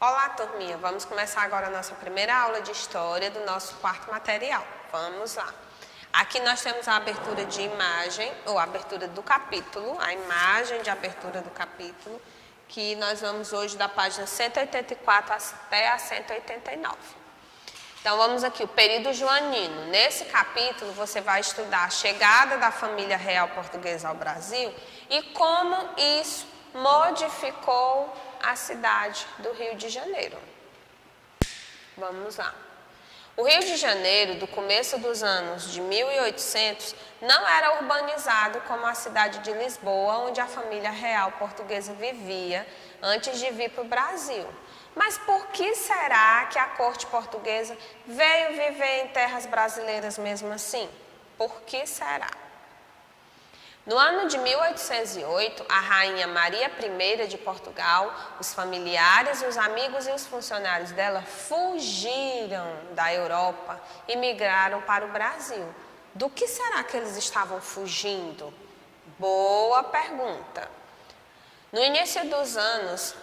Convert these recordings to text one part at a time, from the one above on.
Olá, turminha! Vamos começar agora a nossa primeira aula de História do nosso quarto material. Vamos lá! Aqui nós temos a abertura de imagem, ou a abertura do capítulo, a imagem de abertura do capítulo, que nós vamos hoje da página 184 até a 189. Então, vamos aqui, o período joanino. Nesse capítulo, você vai estudar a chegada da família real portuguesa ao Brasil e como isso modificou a cidade do Rio de Janeiro. Vamos lá. O Rio de Janeiro, do começo dos anos de 1800, não era urbanizado como a cidade de Lisboa, onde a família real portuguesa vivia antes de vir para o Brasil. Mas por que será que a corte portuguesa veio viver em terras brasileiras mesmo assim? Por que será? No ano de 1808, a rainha Maria I de Portugal, os familiares, os amigos e os funcionários dela fugiram da Europa e migraram para o Brasil. Do que será que eles estavam fugindo? Boa pergunta. No início dos anos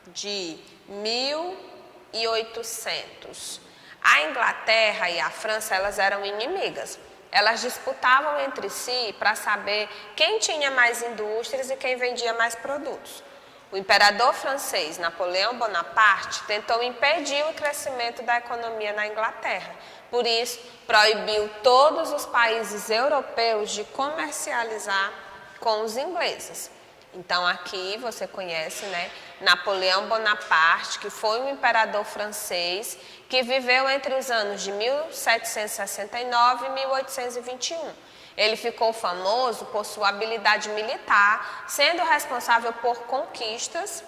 de 1800, a Inglaterra e a França, elas eram inimigas. Elas disputavam entre si para saber quem tinha mais indústrias e quem vendia mais produtos. O imperador francês Napoleão Bonaparte tentou impedir o crescimento da economia na Inglaterra. Por isso, proibiu todos os países europeus de comercializar com os ingleses. Então, aqui você conhece, né, Napoleão Bonaparte, que foi um imperador francês que viveu entre os anos de 1769 e 1821. Ele ficou famoso por sua habilidade militar, sendo responsável por conquistas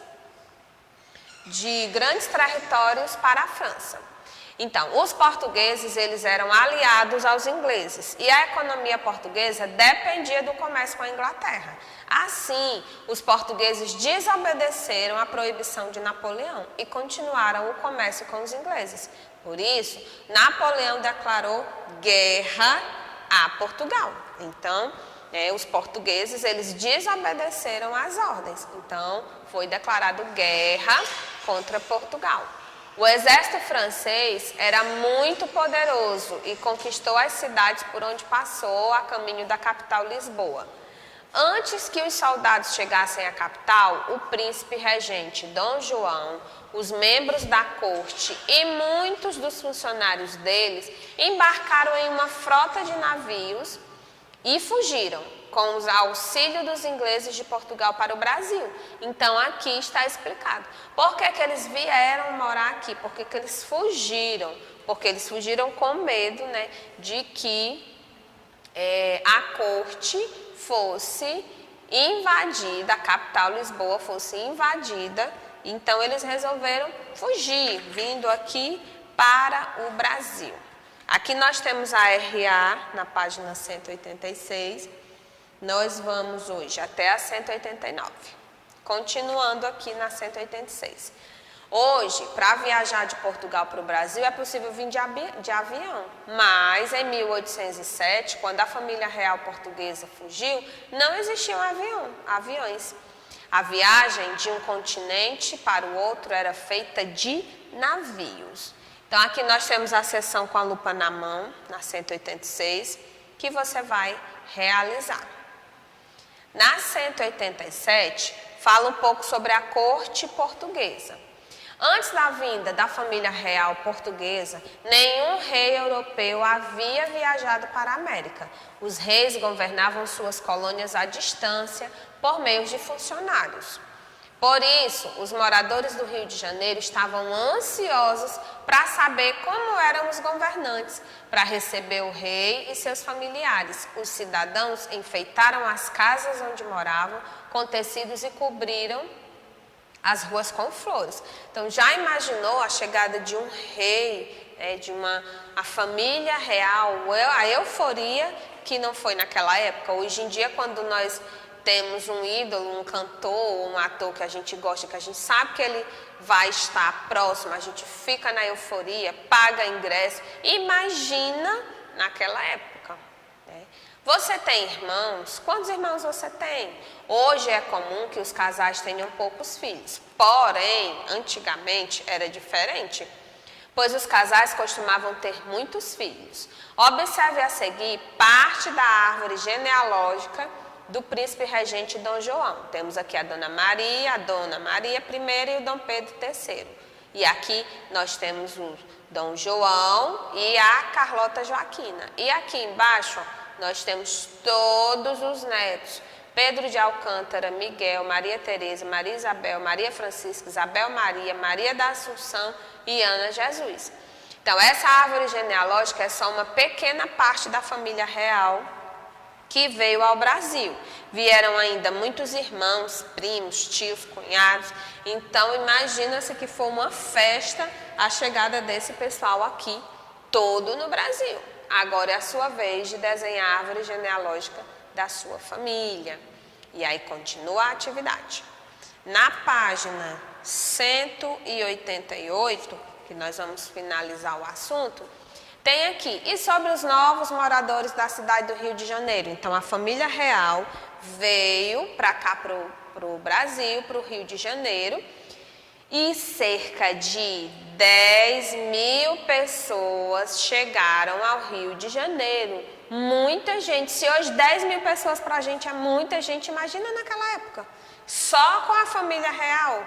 de grandes territórios para a França. Então, os portugueses, eles eram aliados aos ingleses e a economia portuguesa dependia do comércio com a Inglaterra. Assim, os portugueses desobedeceram à proibição de Napoleão e continuaram o comércio com os ingleses. Por isso, Napoleão declarou guerra a Portugal. Então, os portugueses, eles desobedeceram às ordens. Então, foi declarado guerra contra Portugal. O exército francês era muito poderoso e conquistou as cidades por onde passou a caminho da capital Lisboa. Antes que os soldados chegassem à capital, o príncipe regente Dom João, os membros da corte e muitos dos funcionários deles embarcaram em uma frota de navios e fugiram com o auxílio dos ingleses de Portugal para o Brasil. Então, aqui está explicado. Por que eles vieram morar aqui? Por que eles fugiram? Porque eles fugiram com medo, né, de que a corte fosse invadida, a capital Lisboa fosse invadida. Então, eles resolveram fugir, vindo aqui para o Brasil. Aqui nós temos a RA na página 186. Nós vamos hoje até a 189, continuando aqui na 186. Hoje, para viajar de Portugal para o Brasil, é possível vir de avião, mas em 1807, quando a família real portuguesa fugiu, não existiam aviões. A viagem de um continente para o outro era feita de navios. Então, aqui nós temos a seção com a lupa na mão, na 186, que você vai realizar. Na 187, fala um pouco sobre a corte portuguesa. Antes da vinda da família real portuguesa, nenhum rei europeu havia viajado para a América. Os reis governavam suas colônias à distância por meio de funcionários. Por isso, os moradores do Rio de Janeiro estavam ansiosos para saber como eram os governantes, para receber o rei e seus familiares. Os cidadãos enfeitaram as casas onde moravam com tecidos e cobriram as ruas com flores. Então, já imaginou a chegada de um rei, a família real, a euforia que não foi naquela época? Hoje em dia, quando nós temos um ídolo, um cantor, um ator que a gente gosta, que a gente sabe que ele vai estar próximo, a gente fica na euforia, paga ingresso. Imagina naquela época, né? Você tem irmãos? Quantos irmãos você tem? Hoje é comum que os casais tenham poucos filhos, porém, antigamente era diferente, pois os casais costumavam ter muitos filhos. Observe a seguir parte da árvore genealógica do príncipe regente Dom João. Temos aqui a Dona Maria I e o Dom Pedro III. E aqui nós temos o Dom João e a Carlota Joaquina. E aqui embaixo nós temos todos os netos. Pedro de Alcântara, Miguel, Maria Teresa, Maria Isabel, Maria Francisca, Isabel Maria, Maria da Assunção e Ana Jesus. Então, essa árvore genealógica é só uma pequena parte da família real que veio ao Brasil. Vieram ainda muitos irmãos, primos, tios, cunhados. Então, imagina-se que foi uma festa a chegada desse pessoal aqui, todo no Brasil. Agora é a sua vez de desenhar a árvore genealógica da sua família. E aí continua a atividade. Na página 188, que nós vamos finalizar o assunto, tem aqui, e sobre os novos moradores da cidade do Rio de Janeiro. Então, a família real veio para cá, para o Brasil, para o Rio de Janeiro, e cerca de 10.000 pessoas chegaram ao Rio de Janeiro. Muita gente. Se hoje 10.000 pessoas para a gente é muita gente, imagina naquela época. Só com a família real.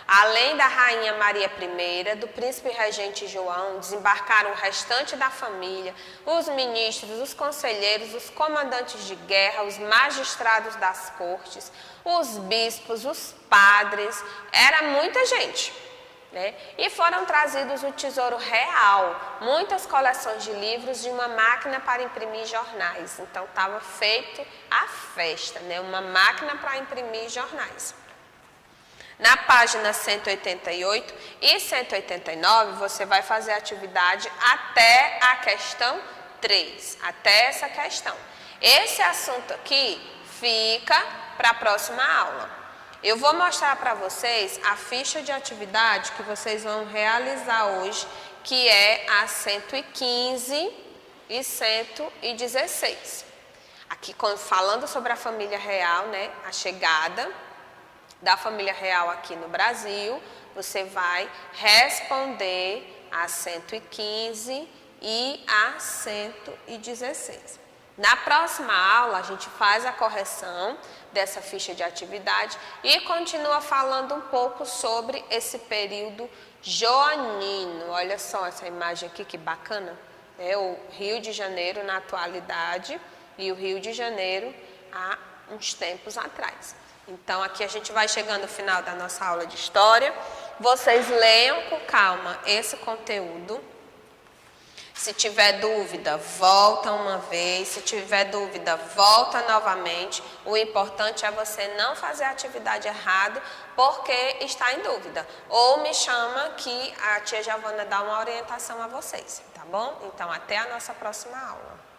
Além da rainha Maria I, do príncipe regente João, desembarcaram o restante da família, os ministros, os conselheiros, os comandantes de guerra, os magistrados das cortes, os bispos, os padres, era muita gente, né? E foram trazidos o tesouro real, muitas coleções de livros e uma máquina para imprimir jornais. Então estava feito a festa, né? Uma máquina para imprimir jornais. Na página 188 e 189, você vai fazer a atividade até a questão 3, até essa questão. Esse assunto aqui fica para a próxima aula. Eu vou mostrar para vocês a ficha de atividade que vocês vão realizar hoje, que é a 115 e 116. Aqui falando sobre a família real, né, a chegada da família real aqui no Brasil, você vai responder a 115 e a 116. Na próxima aula, a gente faz a correção dessa ficha de atividade e continua falando um pouco sobre esse período joanino. Olha só essa imagem aqui, que bacana. É o Rio de Janeiro na atualidade e o Rio de Janeiro há uns tempos atrás. Então, aqui a gente vai chegando ao final da nossa aula de história. Vocês leiam com calma esse conteúdo. Se tiver dúvida, volta uma vez. Se tiver dúvida, volta novamente. O importante é você não fazer a atividade errada porque está em dúvida. Ou me chama que a tia Giovana dá uma orientação a vocês, tá bom? Então, até a nossa próxima aula.